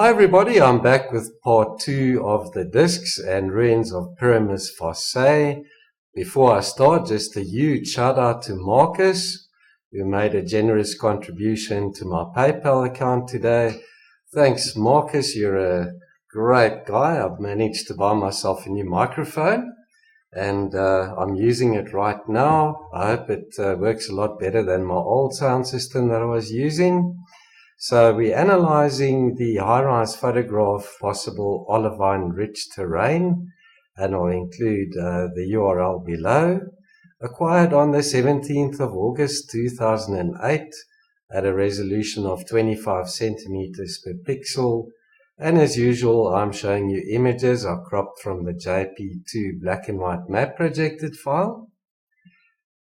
Hi everybody, I'm back with part 2 of the discs and ruins of Pyramus Fossae. Before I start, just a huge shout out to Marcus, who made a generous contribution to my PayPal account today. Thanks Marcus, you're a great guy. I've managed to buy myself a new microphone and I'm using it right now. I hope it works a lot better than my old sound system that I was using. So we're analyzing the high-rise photograph Possible Olivine-Rich Terrain, and I'll include the URL below. Acquired on the 17th of August 2008 at a resolution of 25 centimeters per pixel. And as usual, I'm showing you images I cropped from the JP2 black and white map projected file.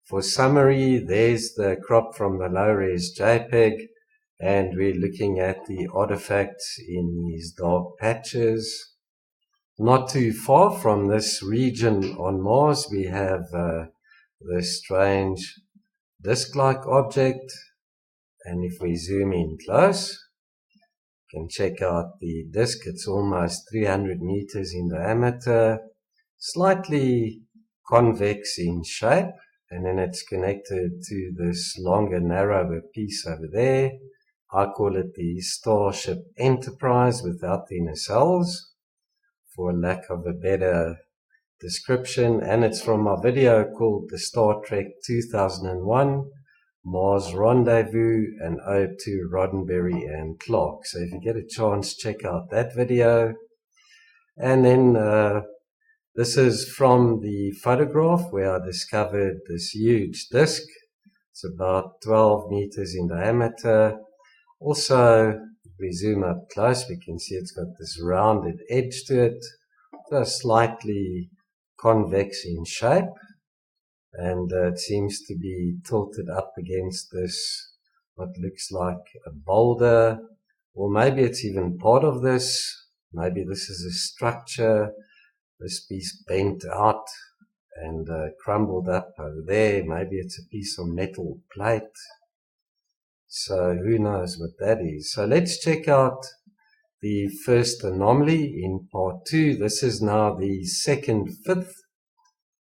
For summary, there's the crop from the low-res JPEG. And we're looking at the artifacts in these dark patches. Not too far from this region on Mars, we have this strange disk-like object. And if we zoom in close, you can check out the disk. It's almost 300 meters in diameter, slightly convex in shape. And then it's connected to this longer, narrower piece over there. I call it the Starship Enterprise without the nacelles, for lack of a better description. And it's from a video called the Star Trek 2001 Mars Rendezvous, and ode to Roddenberry and Clark. So if you get a chance, check out that video. And then this is from the photograph where I discovered this huge disk. It's about 12 meters in diameter. Also, if we zoom up close, we can see it's got this rounded edge to it, just slightly convex in shape, and it seems to be tilted up against this, what looks like a boulder, or maybe it's even part of this. Maybe this is a structure, this piece bent out and crumbled up over there. Maybe it's a piece of metal plate. So who knows what that is. So let's check out the first anomaly in part 2. This is now the fifth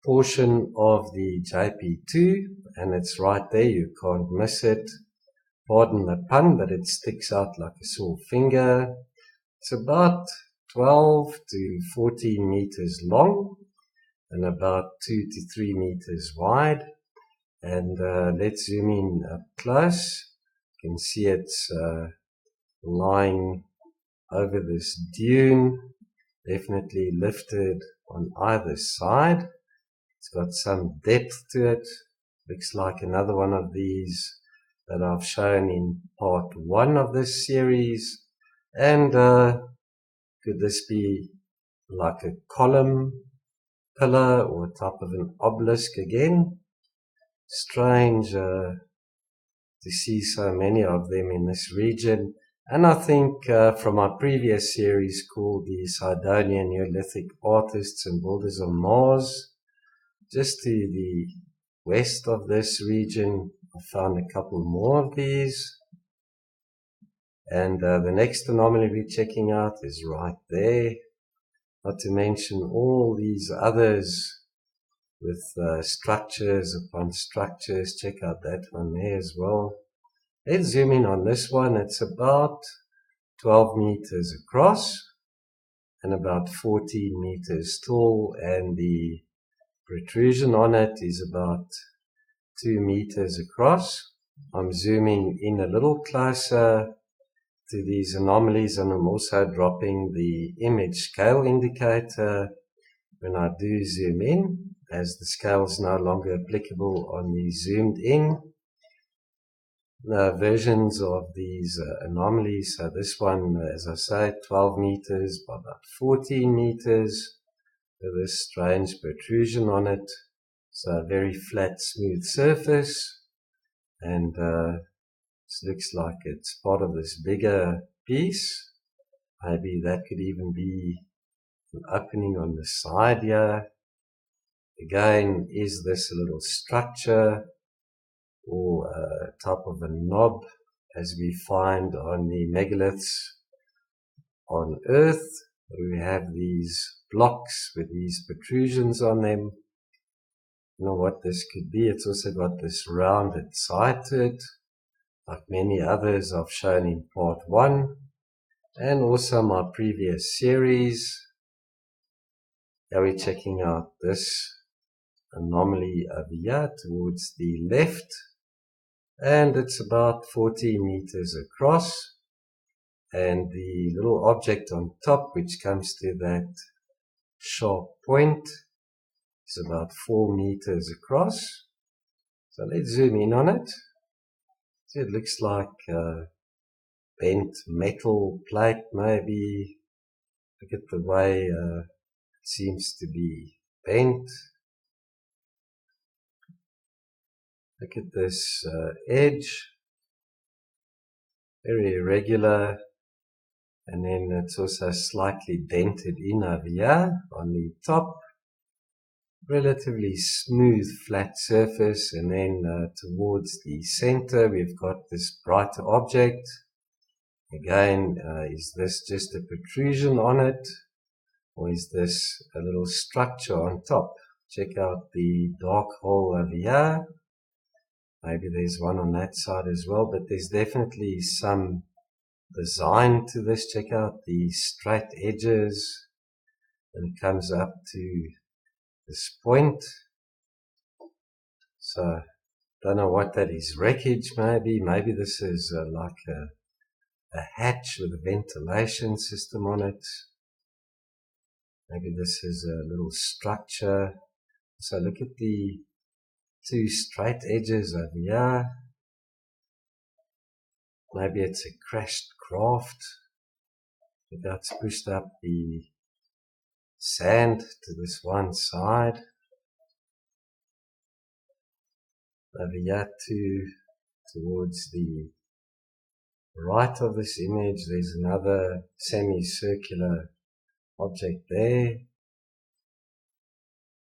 portion of the JP2, and it's right there. You can't miss it. Pardon the pun, but it sticks out like a sore finger. It's about 12 to 14 meters long and about 2 to 3 meters wide. And let's zoom in up close. You can see it's lying over this dune, definitely lifted on either side. It's got some depth to it. Looks like another one of these that I've shown in part 1 of this series. And could this be like a column, pillar, or top of an obelisk again? Strange to see so many of them in this region. And I think from our previous series called the Sidonian Neolithic Artists and Builders of Mars, just to the west of this region, I found a couple more of these. And the next anomaly we're checking out is right there. Not to mention all these others with structures upon structures. Check out that one there as well. Let's zoom in on this one. It's about 12 meters across and about 14 meters tall, and the protrusion on it is about 2 meters across. I'm zooming in a little closer to these anomalies, and I'm also dropping the image scale indicator when I do zoom in, as the scale is no longer applicable on the zoomed in versions of these anomalies. So this one, as I say, 12 meters by about 14 meters with this strange protrusion on it. So a very flat, smooth surface, and this looks like it's part of this bigger piece. Maybe that could even be an opening on the side here. Again, is this a little structure or top of a knob, as we find on the megaliths on Earth. We have these blocks with these protrusions on them. You know what this could be. It's also got this rounded side to it, like many others I've shown in part 1 and also my previous series. Now we're checking out this anomaly over here towards the left, and it's about 40 meters across, and the little object on top which comes to that sharp point is about 4 meters across. So let's zoom in on it. See, it looks like a bent metal plate maybe. Look at the way it seems to be bent. Look at this edge, very irregular, and then it's also slightly dented in over here on the top. Relatively smooth flat surface, and then towards the center we've got this brighter object. Again, is this just a protrusion on it, or is this a little structure on top? Check out the dark hole over here. Maybe there's one on that side as well, but there's definitely some design to this. Check out the straight edges, and it comes up to this point. So don't know what that is. Wreckage maybe. Maybe this is like a hatch with a ventilation system on it. Maybe this is a little structure. So look at the two straight edges over here. Maybe it's a crashed craft. That's pushed up the sand to this one side. Over here towards the right of this image, there's another semicircular object there.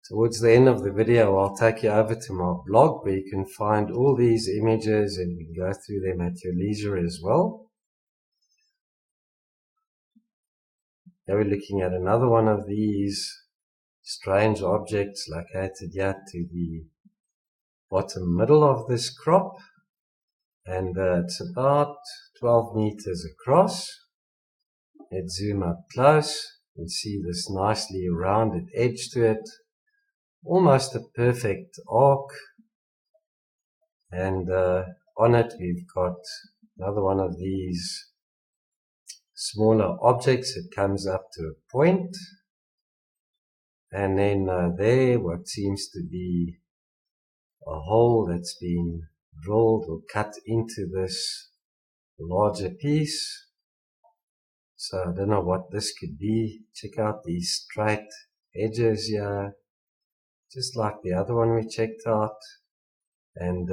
Towards the end of the video, I'll take you over to my blog where you can find all these images and you can go through them at your leisure as well. Now we're looking at another one of these strange objects located here to the bottom middle of this crop, and it's about 12 meters across. Let's zoom up close and see this nicely rounded edge to it, almost a perfect arc, and on it we've got another one of these smaller objects. It comes up to a point, and then there what seems to be a hole that's been drilled or cut into this larger piece. So I don't know what this could be. Check out these straight edges here, just like the other one we checked out. And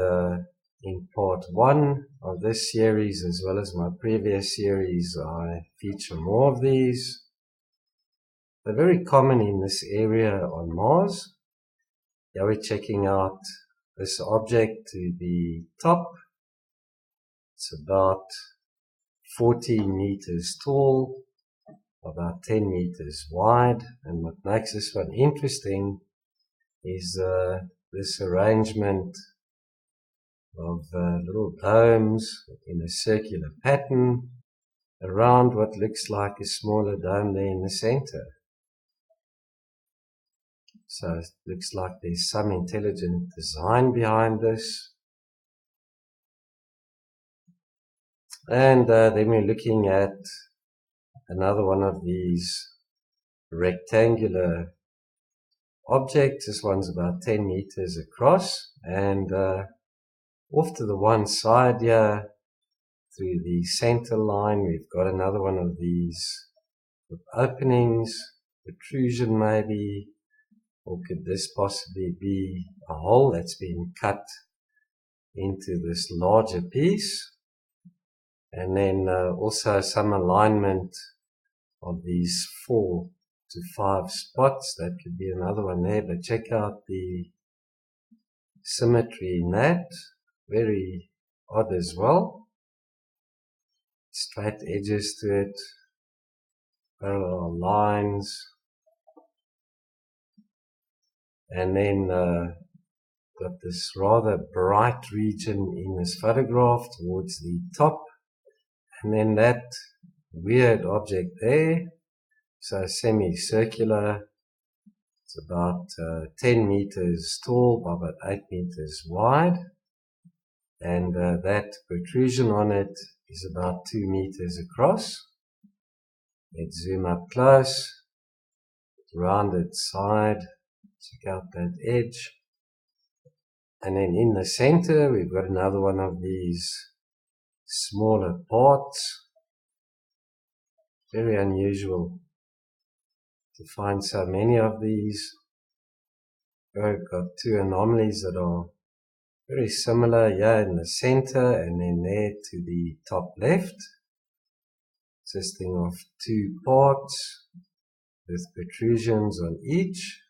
in part 1 of this series, as well as my previous series, I feature more of these. They're very common in this area on Mars. Here we're checking out this object to the top. It's about 40 meters tall, about 10 meters wide, and what makes this one interesting is this arrangement of little domes in a circular pattern around what looks like a smaller dome there in the center. So it looks like there's some intelligent design behind this. And then we're looking at another one of these rectangular objects. This one's about 10 meters across, and off to the one side here, through the center line, we've got another one of these with openings, protrusion maybe, or could this possibly be a hole that's been cut into this larger piece? And then also some alignment of these 4 to 5 spots. That could be another one there, but check out the symmetry in that. Very odd as well. Straight edges to it. parallel lines, and then got this rather bright region in this photograph towards the top, and then that weird object there, so semicircular. It's about 10 meters tall by about 8 meters wide, and that protrusion on it is about 2 meters across. Let's zoom up close, rounded side, check out that edge, and then in the center we've got another one of these smaller parts. Very unusual to find so many of these. We've got two anomalies that are very similar here in the center and then there to the top left, consisting of two parts with protrusions on each.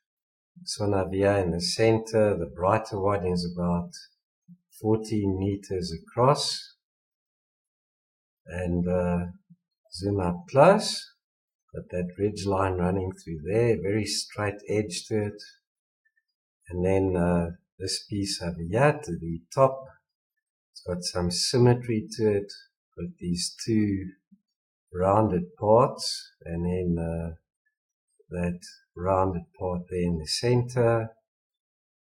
This one over here in the center, the brighter one, is about 14 meters across, and zoom up close. Got that ridge line running through there, very straight edge to it. And then this piece over here to the top, it's got some symmetry to it, got these two rounded parts, and then that rounded part there in the center.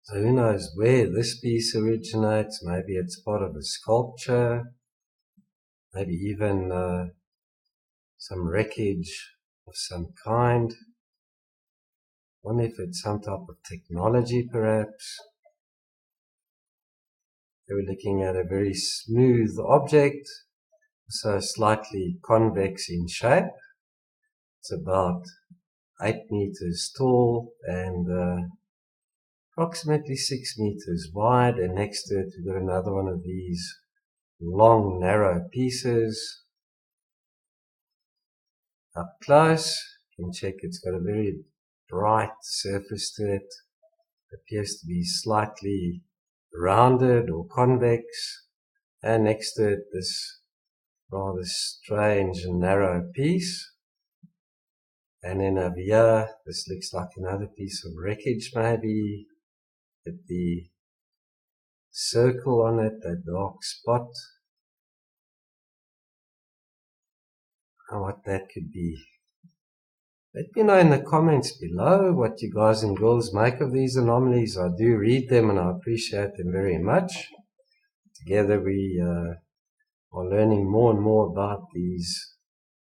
So who knows where this piece originates? Maybe it's part of a sculpture, maybe even some wreckage of some kind. Wonder if it's some type of technology perhaps. They were looking at a very smooth object, so slightly convex in shape. It's about 8 meters tall and approximately 6 meters wide, and next to it we've got another one of these long narrow pieces. Up close, you can check it's got a very bright surface to it. Appears to be slightly rounded or convex, and next to it this rather strange and narrow piece. And then over here, this looks like another piece of wreckage maybe, with the circle on it, that dark spot. I don't know what that could be. Let me know in the comments below what you guys and girls make of these anomalies. I do read them and I appreciate them very much. Together we are learning more and more about these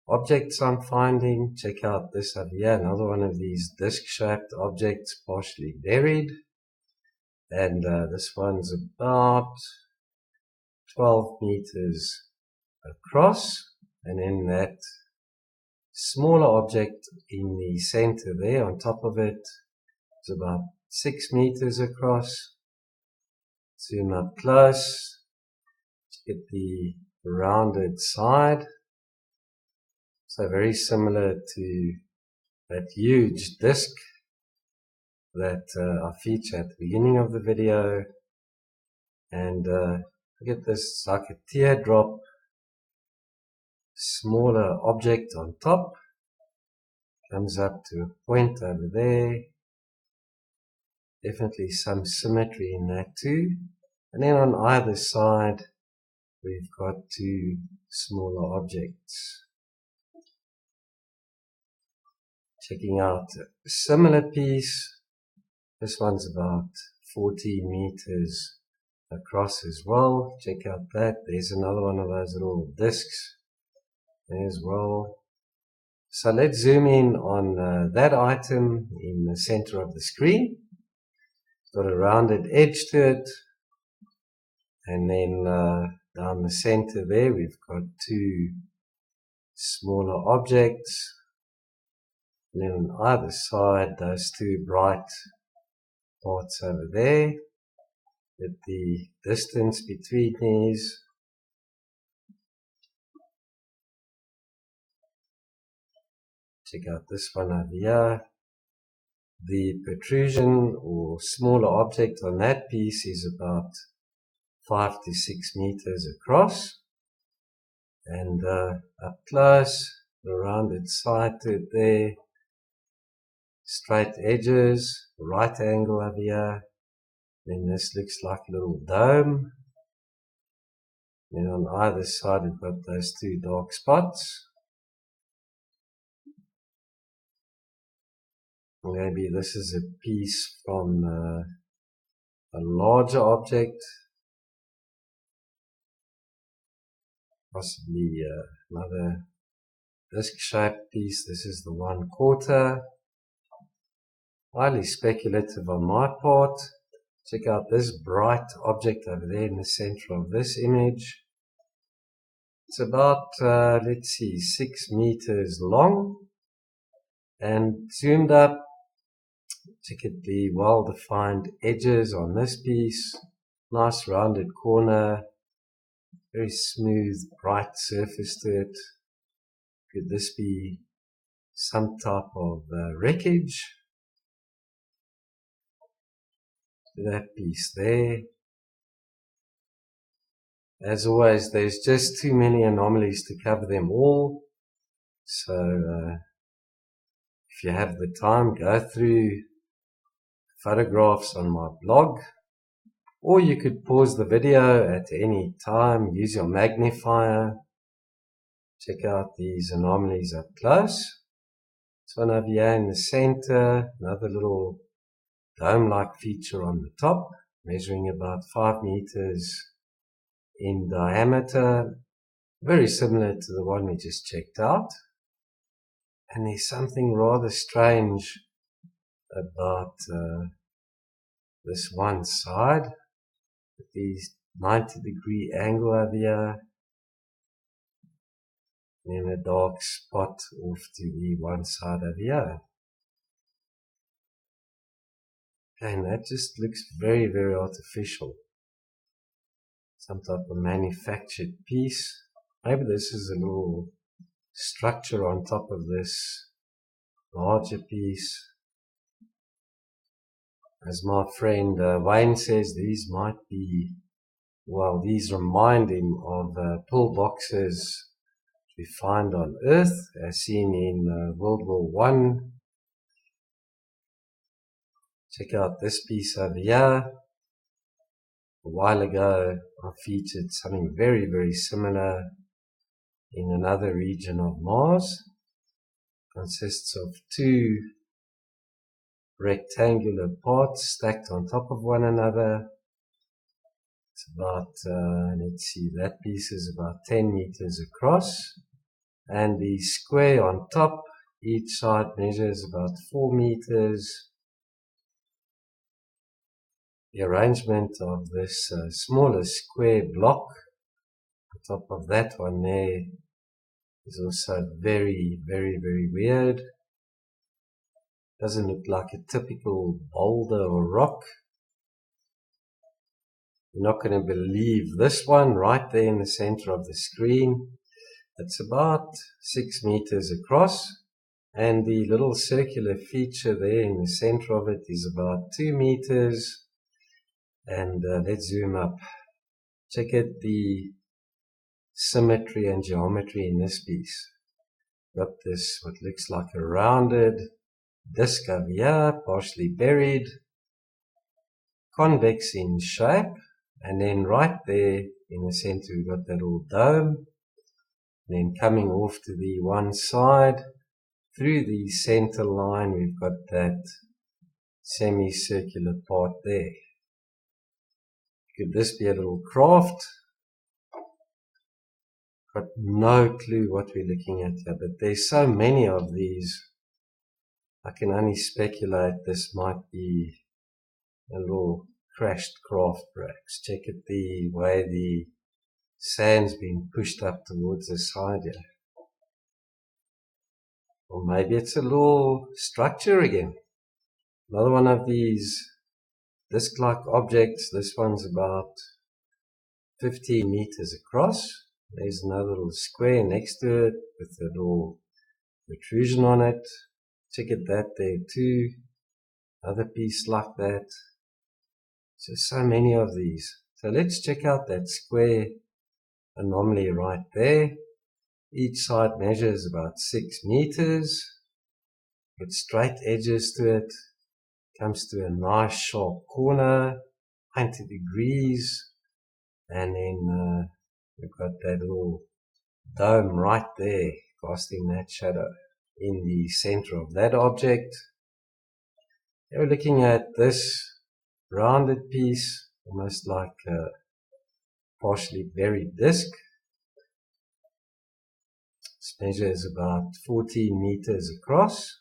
objects I'm finding. Check out this over here, another one of these disc-shaped objects partially buried. And this one's about 12 meters across. And then that smaller object in the center there on top of it is about 6 meters across. Zoom up close, get the rounded side. So very similar to that huge disc that I featured at the beginning of the video. And look at this, it's like a teardrop, smaller object on top, comes up to a point over there. Definitely some symmetry in that too. And then on either side we've got two smaller objects. Checking out a similar piece. This one's about 14 meters across as well. Check out that. There's another one of those little discs there as well. So let's zoom in on that item in the center of the screen. It's got a rounded edge to it, and then down the center there we've got two smaller objects, and then on either side those two bright parts over there, with the distance between these. Check out this one over here. The protrusion or smaller object on that piece is about 5 to 6 meters across. And up close, the rounded side to it there, straight edges, right angle over here. Then this looks like a little dome. Then on either side we've got those two dark spots. Maybe this is a piece from a larger object, possibly another disc-shaped piece. This is the 1/4. Highly speculative on my part. Check out this bright object over there in the center of this image. It's about, let's see, 6 meters long. And zoomed up, check at the well-defined edges on this piece. Nice rounded corner. Very smooth, bright surface to it. Could this be some type of wreckage? That piece there. As always, there's just too many anomalies to cover them all. So if you have the time, go through photographs on my blog, or you could pause the video at any time, use your magnifier, check out these anomalies up close. This one over here in the center, another little dome-like feature on the top, measuring about 5 meters in diameter, very similar to the one we just checked out. And there's something rather strange about this one side, with these 90-degree angle over here, and then a dark spot off to the one side over here. And that just looks very, very artificial. Some type of manufactured piece. Maybe this is a little structure on top of this larger piece. As my friend Wayne says, these might be, well, these remind him of pillboxes we find on Earth, as seen in World War I. Check out this piece over here. A while ago I featured something very, very similar in another region of Mars. Consists of two rectangular parts stacked on top of one another. It's about, let's see, that piece is about 10 meters across. And the square on top, each side measures about 4 meters. The arrangement of this smaller square block on top of that one there is also very, very, very weird. Doesn't look like a typical boulder or rock. You're not going to believe this one right there in the center of the screen. It's about 6 meters across, and the little circular feature there in the center of it is about 2 meters. And let's zoom up. Check out the symmetry and geometry in this piece. Got this, what looks like a rounded disc over here, partially buried, convex in shape, and then right there in the center we've got that little dome. Then coming off to the one side, through the center line we've got that semicircular part there. Could this be a little craft? Got no clue what we're looking at here, but there's so many of these. I can only speculate this might be a little crashed craft perhaps. Check at the way the sand's been pushed up towards the side here. Or maybe it's a little structure again. Another one of these disc-like objects. This one's about 15 meters across. There's another little square next to it with a little protrusion on it. Check at that there too. Another piece like that. So many of these. So let's check out that square anomaly right there. Each side measures about 6 meters. With straight edges to it. Comes to a nice sharp corner, 90 degrees. And then we've got that little dome right there, casting that shadow in the center of that object. We're looking at this rounded piece, almost like a partially buried disc. This measure is about 14 meters across.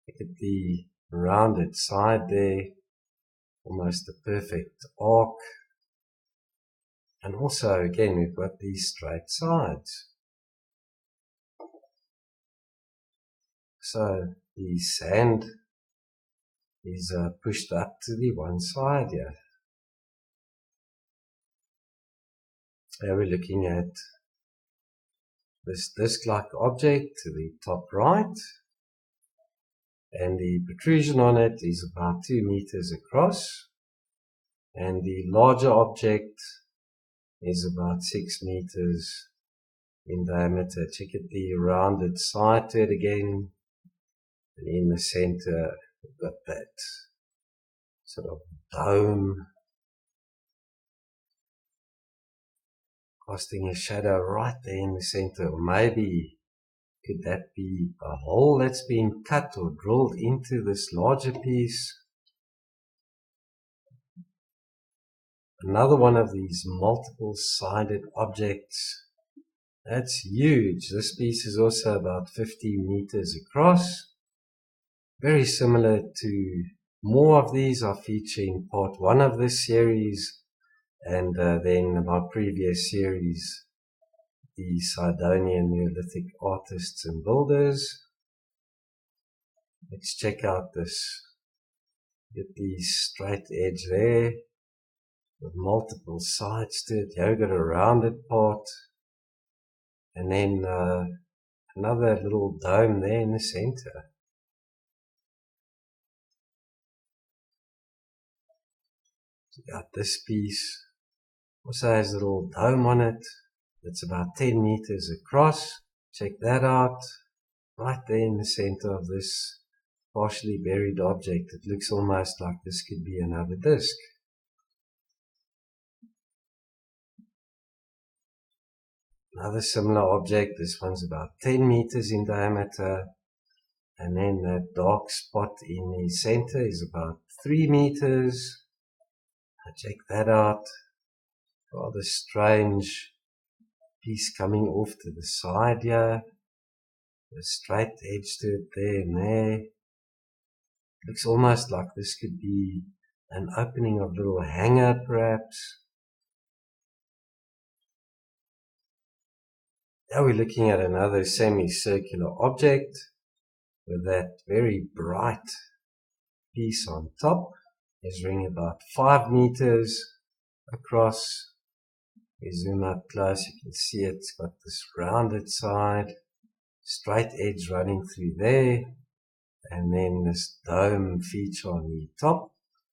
Look at the rounded side there, almost a perfect arc. And also, again, we've got these straight sides. So the sand is pushed up to the one side here. Here we're looking at this disc-like object to the top right. And the protrusion on it is about 2 meters across. And the larger object is about 6 meters in diameter. Check out the rounded side to it again. And in the center, we've got that sort of dome, casting a shadow right there in the center. Or maybe could that be a hole that's been cut or drilled into this larger piece? Another one of these multiple-sided objects. That's huge. This piece is also about 15 meters across. Very similar to more of these are featuring part 1 of this series, and then my previous series, the Sidonian Neolithic artists and builders. Let's check out this. Get the straight edge there with multiple sides to it. Here we've got a rounded part, and then another little dome there in the center. Got this piece, also has a little dome on it. It's about 10 meters across. Check that out. Right there in the center of this partially buried object. It looks almost like this could be another disc. Another similar object. This one's about 10 meters in diameter. And then that dark spot in the center is about 3 meters. Check that out. Rather strange piece coming off to the side here. A straight edge to it there and there. Looks almost like this could be an opening of a little hangar perhaps. Now we're looking at another semicircular object with that very bright piece on top. Measuring about 5 meters across. We zoom up close, you can see it's got this rounded side, straight edge running through there, and then this dome feature on the top.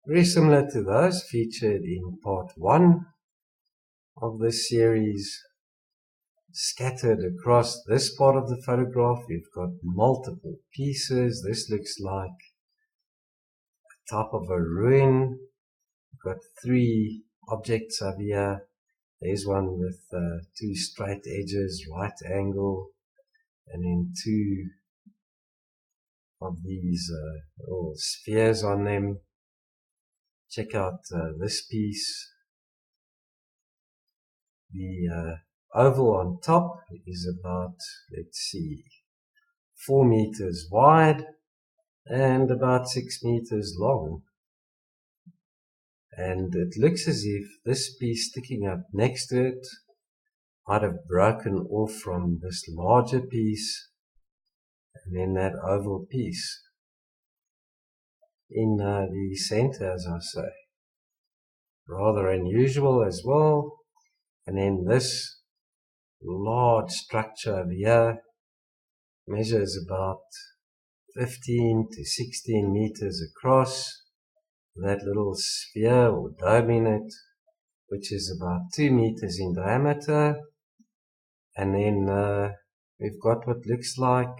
Very similar to those featured in part 1 of this series. Scattered across this part of the photograph, we've got multiple pieces. This looks like top of a ruin. We've got 3 objects over here. There's one with 2 straight edges, right angle, and then 2 of these little spheres on them. Check out this piece. The oval on top is about, let's see, 4 meters wide and about 6 meters long. And it looks as if this piece sticking up next to it might have broken off from this larger piece and then that oval piece in the center, as I say. Rather unusual as well. And then this large structure over here measures about 15 to 16 meters across. That little sphere or dome in it, which is about 2 meters in diameter. And then we've got what looks like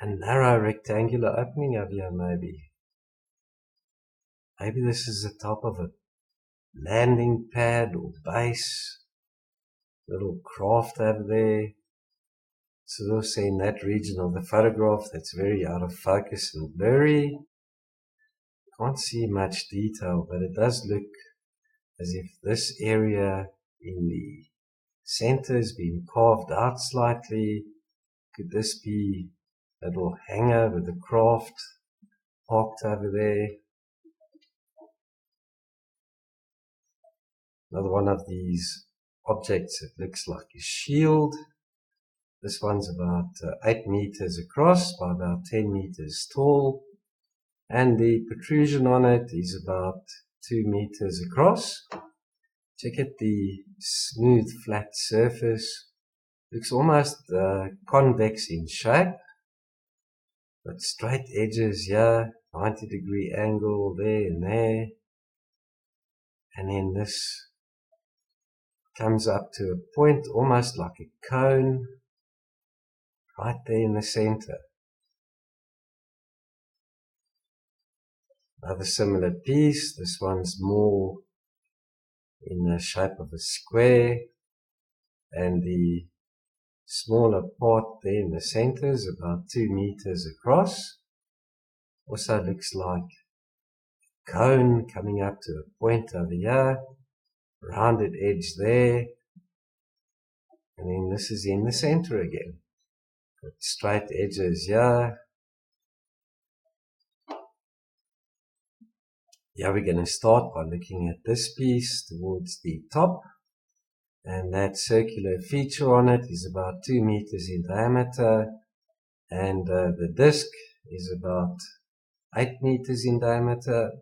a narrow rectangular opening over here, maybe. Maybe this is the top of a landing pad or base. Little craft over there. So also in that region of the photograph that's very out of focus and blurry. Can't see much detail, but it does look as if this area in the center has been carved out slightly. Could this be a little hanger with a craft parked over there? Another one of these objects, it looks like a shield. This one's about 8 meters across by about 10 meters tall. And the protrusion on it is about 2 meters across. Check out the smooth flat surface. Looks almost convex in shape. But straight edges here, 90-degree angle there and there. And then this comes up to a point almost like a cone right there in the center. Another similar piece. This one's more in the shape of a square, and the smaller part there in the center is about 2 meters across. Also looks like a cone coming up to a point over here, rounded edge there, and then this is in the center again. Got straight edges here. Yeah, we're going to start by looking at this piece towards the top, and that circular feature on it is about 2 meters in diameter, and the disc is about 8 meters in diameter,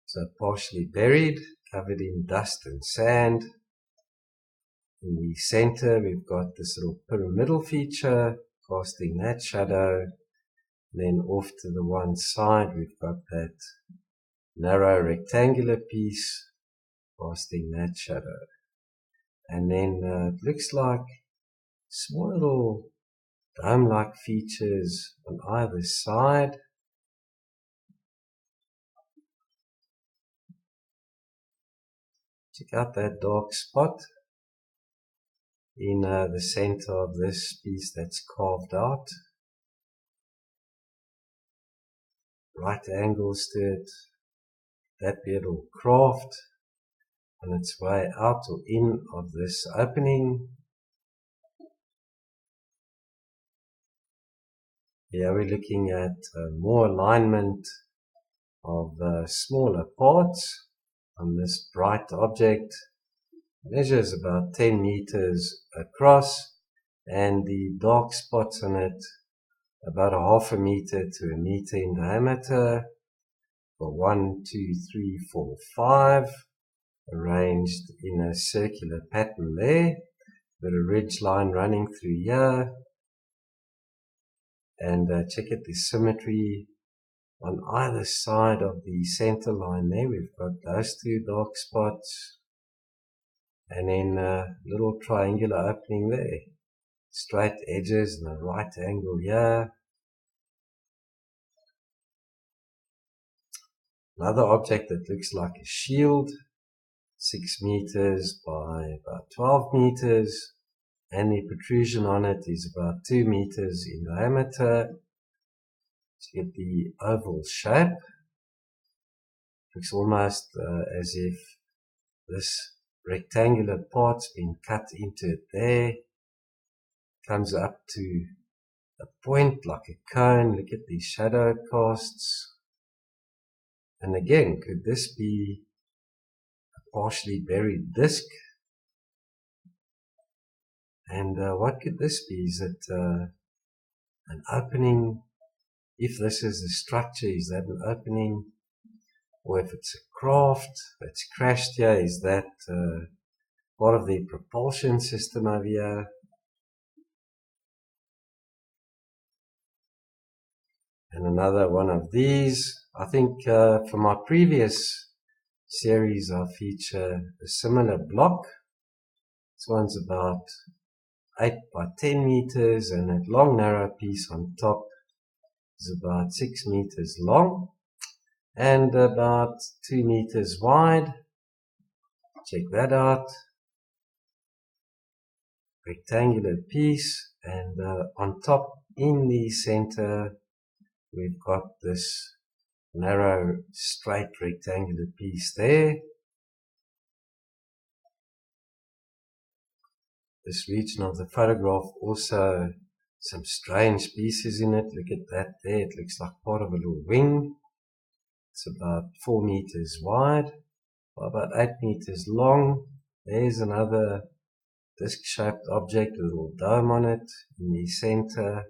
so partially buried, covered in dust and sand. In the center we've got this little pyramidal feature casting that shadow. Then off to the one side we've got that narrow rectangular piece casting that shadow. And then it looks like small little dome-like features on either side. Check out that dark spot in the center of this piece that's carved out. Right angles to it. That be a little craft on its way out or in of this opening. Here we're looking at more alignment of smaller parts on this bright object. Measures about 10 meters across, and the dark spots on it about 0.5 meter to 1 meter in diameter, for 1, 2, 3, 4, 5, arranged in a circular pattern there, with a ridge line running through here. And check out the symmetry on either side of the center line there. We've got those two dark spots, and then a little triangular opening there. Straight edges and a right angle here. Another object that looks like a shield, 6 meters by about 12 meters, and the protrusion on it is about 2 meters in diameter. To get the oval shape, looks almost as if this rectangular part's been cut into it there. Comes up to a point like a cone. Look at these shadow casts. And again, could this be a partially buried disc? And what could this be? Is it an opening? If this is a structure, is that an opening? Or if it's a craft that's crashed here, is that part of the propulsion system over here? And another one of these. I think for my previous series I feature a similar block. This one's about 8 by 10 meters, and that long narrow piece on top is about 6 meters long and about 2 meters wide. Check that out. Rectangular piece, and on top in the center we've got this narrow straight rectangular piece there. This region of the photograph also some strange pieces in it. Look at that there, it looks like part of a little wing. It's about 4 meters wide, about 8 meters long. There's another disc-shaped object with a little dome on it in the center.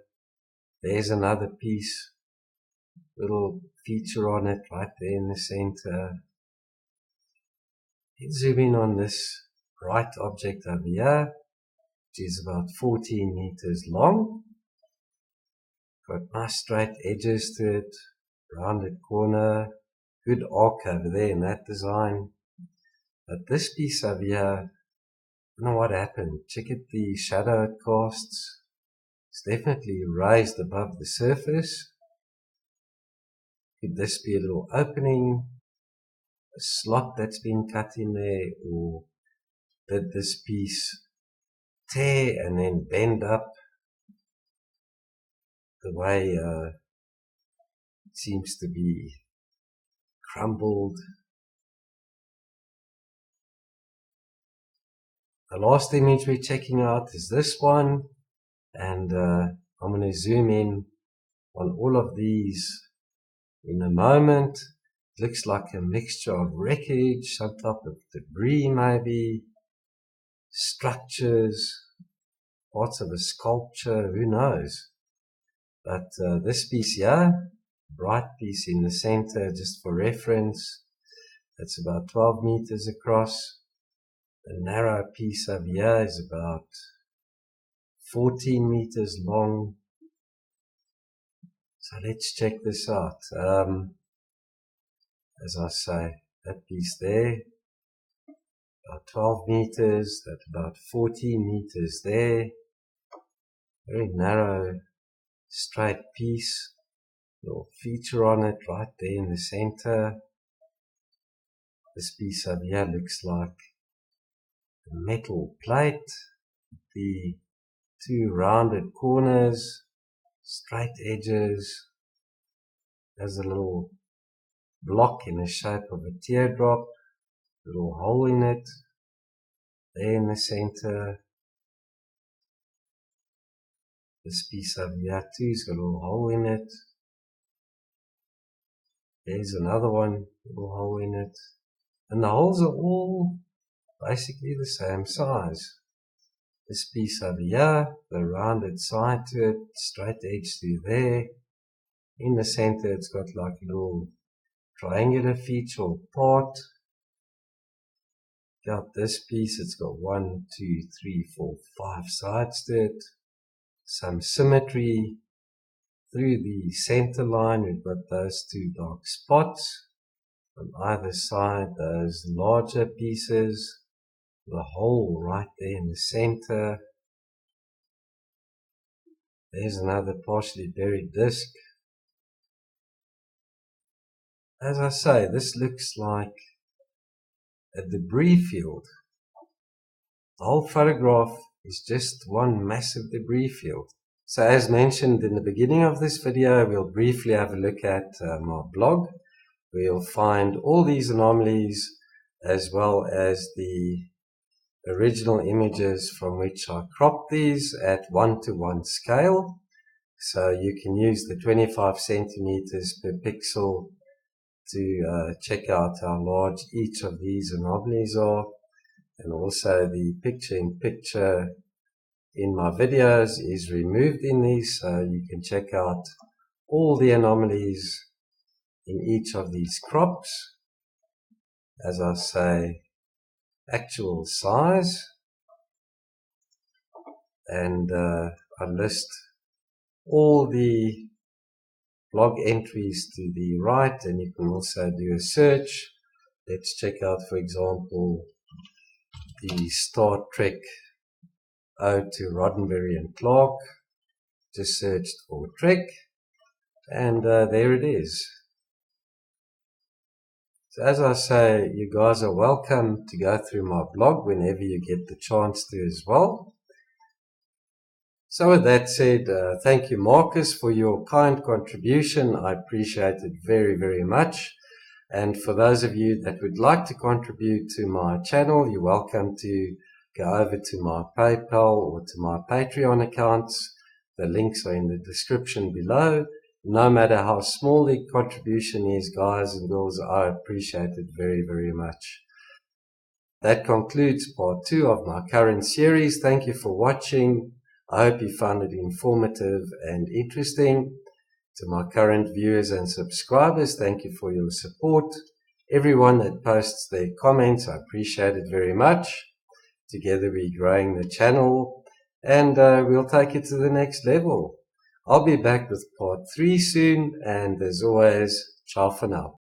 There's another piece, little feature on it right there in the center. Let's zoom in on this bright object over here, which is about 14 meters long. Got nice straight edges to it, rounded corner, good arc over there in that design. But this piece over here, I don't know what happened. Check out the shadow it casts. It's definitely raised above the surface. Could this be a little opening, a slot that's been cut in there, or did this piece tear and then bend up the way it seems to be crumbled? The last image we're checking out is this one, and I'm going to zoom in on all of these in a moment. It looks like a mixture of wreckage, some type of debris maybe, structures, parts of a sculpture, who knows. But this piece here, bright piece in the center, just for reference, that's about 12 meters across. The narrow piece over here is about 14 meters long. So let's check this out. As I say, that piece there, about 12 meters, that's about 14 meters there. Very narrow, straight piece. Little feature on it right there in the center. This piece over here looks like a metal plate. The two rounded corners, straight edges. There's a little block in the shape of a teardrop, little hole in it, there in the center. This piece over here too's got a little hole in it. There's another one, little hole in it. And the holes are all basically the same size. This piece over here, the rounded side to it, straight edge to there. In the center it's got like a little triangular feature or part. Got this piece, it's got 1, 2, 3, 4, 5 sides to it. Some symmetry through the center line. We've got those two dark spots. On either side, those larger pieces. The hole right there in the center. There's another partially buried disc. As I say, this looks like a debris field. The whole photograph is just one massive debris field. So as mentioned in the beginning of this video, we'll briefly have a look at my blog, where you'll find all these anomalies as well as the original images from which I cropped these at 1:1 scale. So you can use the 25 centimeters per pixel to check out how large each of these anomalies are, and also the picture-in-picture in my videos is removed in these, so you can check out all the anomalies in each of these crops. As I say, actual size, and I list all the blog entries to the right, and you can also do a search. Let's check out, for example, the Star Trek ode to Roddenberry and Clark. Just searched for Trek, and there it is. So as I say, you guys are welcome to go through my blog whenever you get the chance to as well. So with that said, thank you, Marcus, for your kind contribution. I appreciate it very, very much. And for those of you that would like to contribute to my channel, you're welcome to go over to my PayPal or to my Patreon accounts. The links are in the description below. No matter how small the contribution is, guys and girls, I appreciate it very, very much. That concludes part 2 of my current series. Thank you for watching. I hope you found it informative and interesting. To my current viewers and subscribers, thank you for your support. Everyone that posts their comments, I appreciate it very much. Together we're growing the channel, and we'll take it to the next level. I'll be back with part 3 soon, and as always, ciao for now.